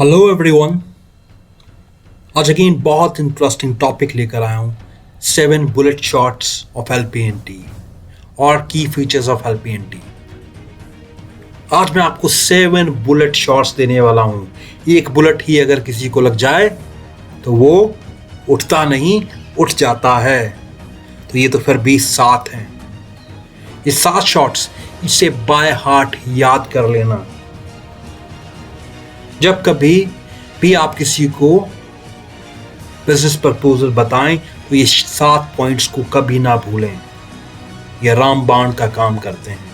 Hello everyone. आज again बहुत interesting topic लेकर आया हूँ। 7 बुलेट शॉट्स ऑफ एलपीएनटी और की फीचर्स ऑफ एलपीएनटी। आज मैं आपको 7 बुलेट शॉट्स देने वाला हूँ। एक बुलेट ही अगर किसी को लग जाए तो वो उठता नहीं, उठ जाता है। तो ये तो फिर भी 7 हैं। ये 7 शॉट्स इसे बाय हार्ट याद कर लेना। जब कभी भी आप किसी को बिजनेस प्रपोजल बताएं तो ये 7 पॉइंट्स को कभी ना भूलें। ये रामबाण का काम करते हैं।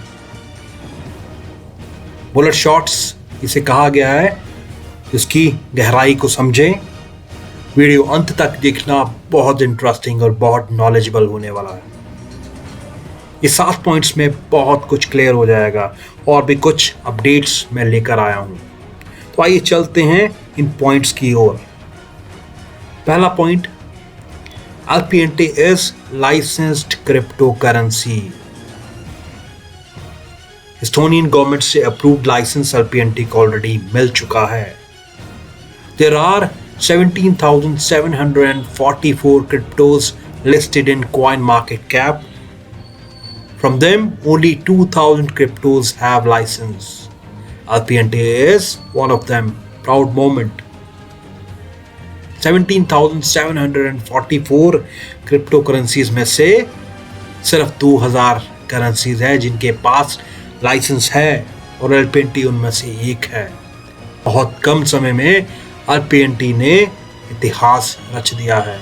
बुलेट शॉट्स इसे कहा गया है। इसकी गहराई को समझें। वीडियो अंत तक देखना, बहुत इंटरेस्टिंग और बहुत नॉलेजेबल होने वाला है। ये 7 पॉइंट्स में बहुत कुछ क्लियर हो जाएगा और भी कुछ अपडेट्स मैं लेकर आया हूं। तो आइए चलते हैं इन पॉइंट्स की ओर। पहला point, LPNT is licensed crypto currency. Estonian government से अप्रूव्ड लाइसेंस एलपीएनटी को ऑलरेडी मिल चुका है। There are 17,744 cryptos listed in coin market cap. From them, only 2,000 cryptos have license. LPNT is one of them. Proud moment. 17,744 crypto currencies में से सिर्फ 2,000 currencies है जिनके पास लाइसेंस है और एलपीएनटी उनमें से एक है। बहुत कम समय में एलपीएनटी ने इतिहास रच दिया है।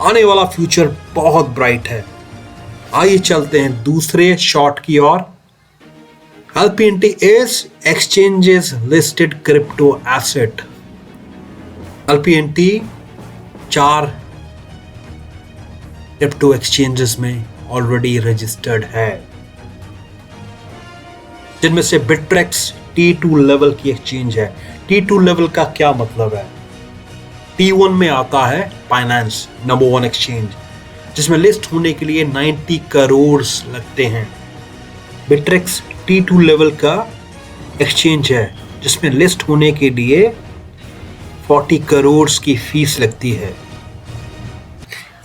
आने वाला फ्यूचर बहुत ब्राइट है। आइए चलते हैं दूसरे शॉट की ओर। LPNT is exchanges listed crypto asset. LPNT 4 crypto exchanges में ऑलरेडी रजिस्टर्ड है, जिनमें से बिट्रेक्स T2 लेवल की एक्सचेंज है। T2 लेवल का क्या मतलब है? T1 में आता है फाइनेंस नंबर 1 एक्सचेंज, जिसमें लिस्ट होने के लिए 90 करोड़ लगते हैं। बिट्रेक्स T2 लेवल का एक्सचेंज है जिसमें लिस्ट होने के लिए 40 करोड़ की फीस लगती है।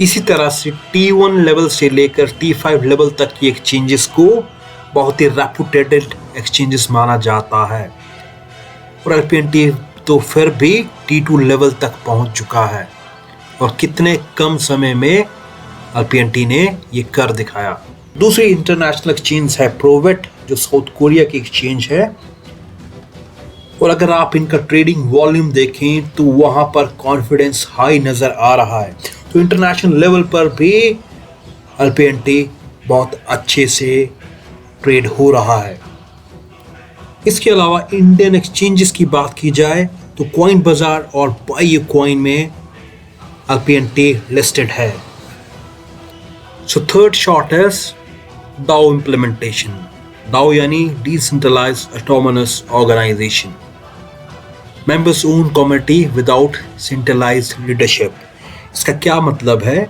इसी तरह से T1 लेवल से लेकर T5 लेवल तक की एक्सचेंजेस को बहुत ही रेपुटेड एक्सचेंजेस माना जाता है और एलपीएनटी तो फिर भी T2 लेवल तक पहुंच चुका है। और कितने कम समय में एलपीएनटी ने ये कर दिखाया। दूसरी इंटरनेशनल एक्सचेंज है प्रोवेट, जो साउथ कोरिया की एक्सचेंज है। और अगर आप इनका ट्रेडिंग वॉल्यूम देखें तो वहां पर कॉन्फिडेंस हाई नजर आ रहा है। तो इंटरनेशनल लेवल पर भी एलपीएनटी बहुत अच्छे से ट्रेड हो रहा है। इसके अलावा इंडियन एक्सचेंजेस की बात की जाए तो कॉइन बाजार और बायो कॉइन में एलपीएनटी लिस्टेड है। So third shot is DAO implementation. DAO यानी Decentralized Autonomous Organization. Members own community without centralized leadership. इसका क्या मतलब है?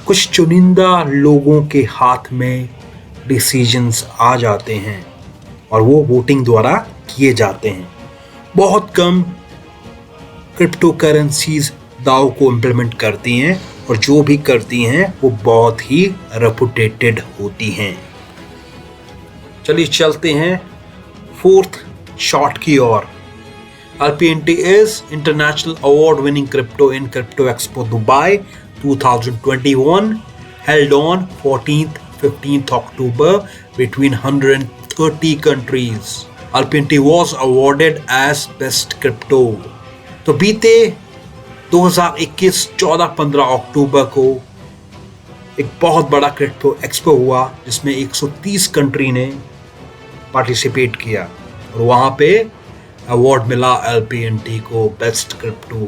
कुछ चुनिंदा लोगों के हाथ में डिसीजंस आ जाते हैं और वो वोटिंग द्वारा किए जाते हैं। बहुत कम क्रिप्टो करेंसीज DAO को इम्प्लीमेंट करती हैं और जो भी करती हैं वो बहुत ही रेपुटेटेड होती हैं। चलिए चलते हैं फोर्थ शॉट की ओर। LPNT is International Award Winning Crypto in Crypto Expo Dubai 2021 held on 14th-15th October between 130 countries. LPNT was awarded as Best Crypto. तो बीते 2021 14-15 अक्टूबर को एक बहुत बड़ा क्रिप्टो एक्सपो हुआ जिसमें 130 कंट्री ने पार्टिसिपेट किया और वहां पे अवार्ड मिला एलपीएनटी को बेस्ट क्रिप्टो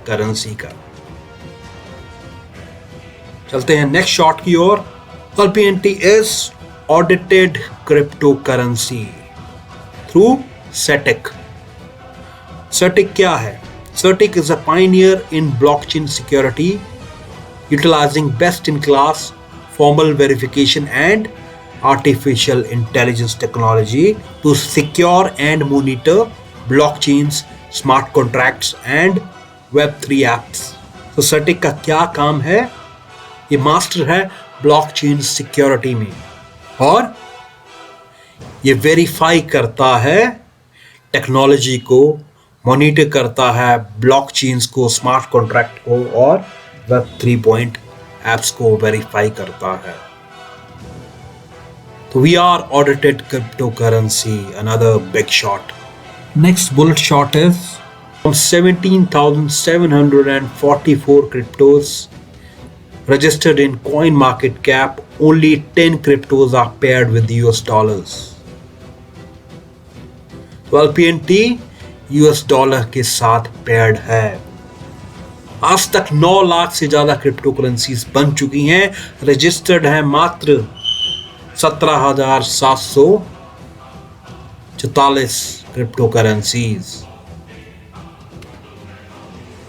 करेंसी का। चलते हैं नेक्स्ट शॉट की ओर। LPNT is audited crypto currency through CertiK. CertiK क्या है? CertiK is a pioneer in blockchain security utilizing best-in-class formal verification and artificial intelligence technology to secure and monitor blockchains smart contracts and Web3 apps. तो सर्टिक का क्या काम है? ये master है blockchain security में और ये वेरीफाई करता है टेक्नोलॉजी को, मॉनिटर करता है ब्लॉकचेन्स को, स्मार्ट कॉन्ट्रैक्ट को और Web3 एप्स को वेरीफाई करता है। तो we are audited cryptocurrency, another big shot. Next bullet shot is from 17,744 cryptos registered in CoinMarketCap, only 10 cryptos are paired with US dollars. तो LPNT US डॉलर के साथ paired है। आज तक 9 लाख से ज्यादा क्रिप्टो करेंसीज बन चुकी हैं, रजिस्टर्ड है मात्र 17,744 क्रिप्टो करेंसीज।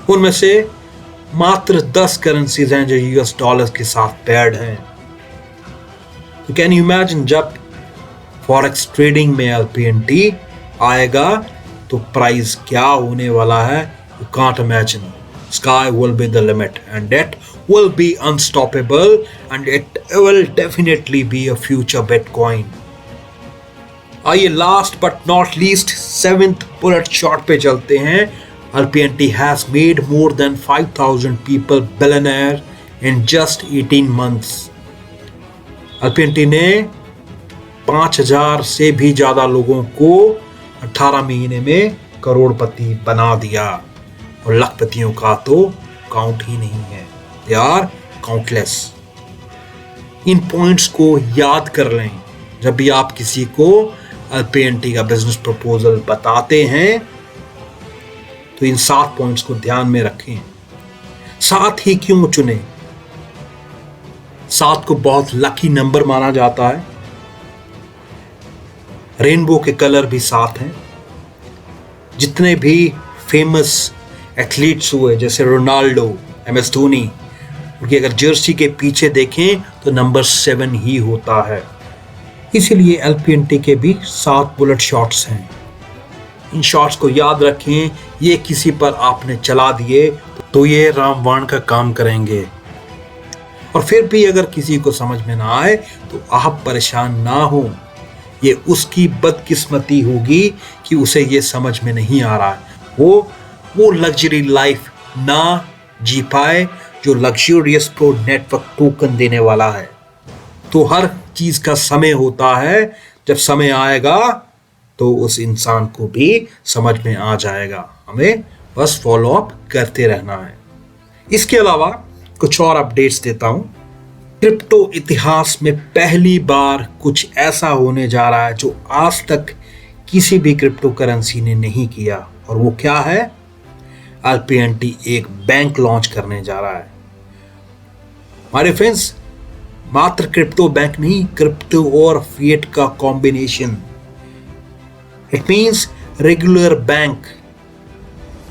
उनमें से मात्र 10 करेंसीज हैं जो US डॉलर के साथ पेयर्ड हैं। तो कैन यू इमेजिन जब फॉरेक्स ट्रेडिंग में LPNT आएगा तो प्राइस क्या होने वाला है? You can't imagine. Sky will be the limit and it will be unstoppable and it will definitely be a future Bitcoin. आइए last but not least 7th bullet shot पे चलते हैं। LPNT has made more than 5,000 people billionaire in just 18 months. LPNT ने 5,000 से भी ज्यादा लोगों को 18 महीने में करोड़पति बना दिया और लखपतियों का तो काउंट ही नहीं है। They are countless. In points को याद कर लें जब भी आप किसी को LPNT का बिजनेस प्रपोजल बताते हैं, तो इन 7 पॉइंट्स को ध्यान में रखें। 7 ही क्यों चुने? 7 को बहुत लकी नंबर माना जाता है। रेनबो के कलर भी 7 हैं। जितने भी फेमस एथलीट्स हुए जैसे रोनाल्डो, MS धोनी, उनकी अगर जर्सी के पीछे देखें तो नंबर 7 ही होता है। इसीलिए LPNT के भी 7 बुलेट शॉट्स हैं। इन शॉट्स को याद रखें। ये किसी पर आपने चला दिए तो ये रामबाण का काम करेंगे। और फिर भी अगर किसी को समझ में ना आए तो आप परेशान ना हो। ये उसकी बदकिस्मती होगी कि उसे ये समझ में नहीं आ रहा है। वो लग्जरी लाइफ ना जी पाए जो लग्जूरियस प्रो नेटवर्क टोकन देने वाला है। तो हर चीज का समय होता है। जब समय आएगा तो उस इंसान को भी समझ में आ जाएगा। हमें बस फॉलो अप करते रहना है। इसके अलावा कुछ और अपडेट्स देता हूं। क्रिप्टो इतिहास में पहली बार कुछ ऐसा होने जा रहा है जो आज तक किसी भी क्रिप्टो करेंसी ने नहीं किया, और वो क्या है? LPNT एक बैंक लॉन्च करने जा रहा है। हमारे फ्रेंड्स, मात्र क्रिप्टो बैंक नहीं, क्रिप्टो और फिएट का combination. It means regular bank,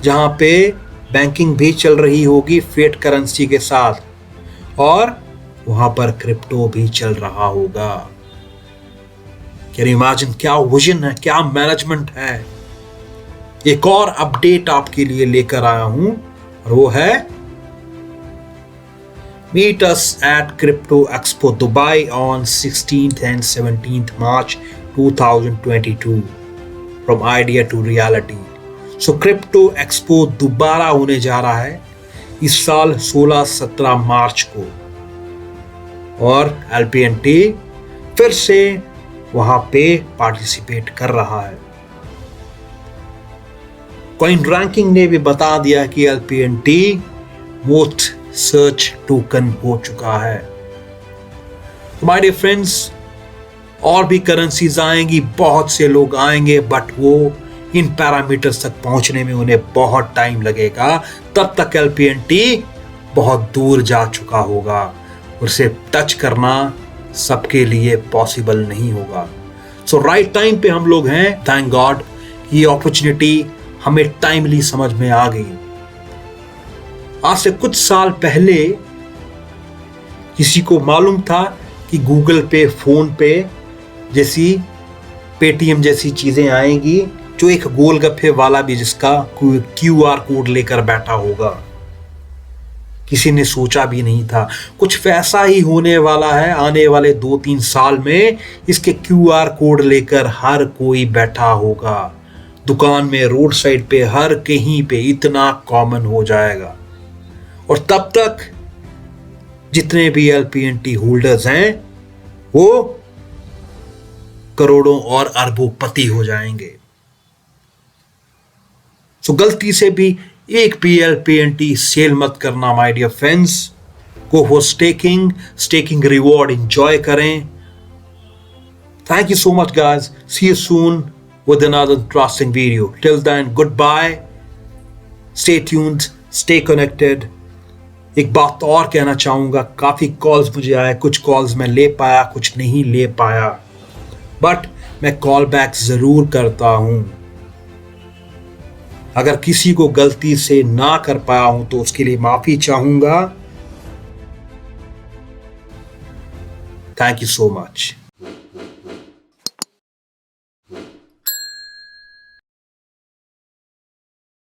जहां पे बैंकिंग भी चल रही होगी फिएट करेंसी के साथ, और वहां पर क्रिप्टो भी चल रहा होगा। Can you imagine? क्या विजन है, क्या मैनेजमेंट है। एक और अपडेट आपके लिए लेकर आया हूं और वो है Meet us at Crypto Expo Dubai on 16th and 17th March 2022 from idea to reality. So Crypto Expo दोबारा होने जा रहा है इस साल 16-17 मार्च को, और LPNT फिर से वहां पे पार्टिसिपेट कर रहा है। कॉइन रैंकिंग ने भी बता दिया कि LPNT मोस्ट सर्च टोकन हो चुका है। माय डियर फ्रेंड्स, और भी करेंसीज आएंगी, बहुत से लोग आएंगे, बट वो इन पैरामीटर्स तक पहुंचने में उन्हें बहुत टाइम लगेगा। तब तक LPNT बहुत दूर जा चुका होगा, उसे टच करना सबके लिए पॉसिबल नहीं होगा। सो राइट टाइम पे हम लोग हैं। थैंक गॉड ये अपॉर्चुनिटी हमें टाइमली समझ में आ गई। आज से कुछ साल पहले किसी को मालूम था कि गूगल पे, फोन पे जैसी, पेटीएम जैसी चीजें आएंगी जो एक गोलगप्पे वाला भी जिसका QR कोड लेकर बैठा होगा। किसी ने सोचा भी नहीं था कुछ वैसा ही होने वाला है। आने वाले 2-3 साल में इसके QR कोड लेकर हर कोई बैठा होगा। दुकान में, रोड साइड पे, हर कहीं पे इतना कॉमन हो जाएगा। और तब तक जितने भी LPNT होल्डर्स हैं वो करोड़ों और अरबों-पति हो जाएंगे। सो गलती से भी एक भी LPNT सेल मत करना my dear friends. Go for staking reward enjoy करें। Thank you so much guys. See you soon with another interesting video. Till then, goodbye. Stay tuned, stay connected. एक बात और कहना चाहूंगा, काफी कॉल्स मुझे आए, कुछ कॉल्स मैं ले पाया, कुछ नहीं ले पाया, बट मैं कॉल बैक जरूर करता हूं। अगर किसी को गलती से ना कर पाया हूं तो उसके लिए माफी चाहूंगा। Thank you so much.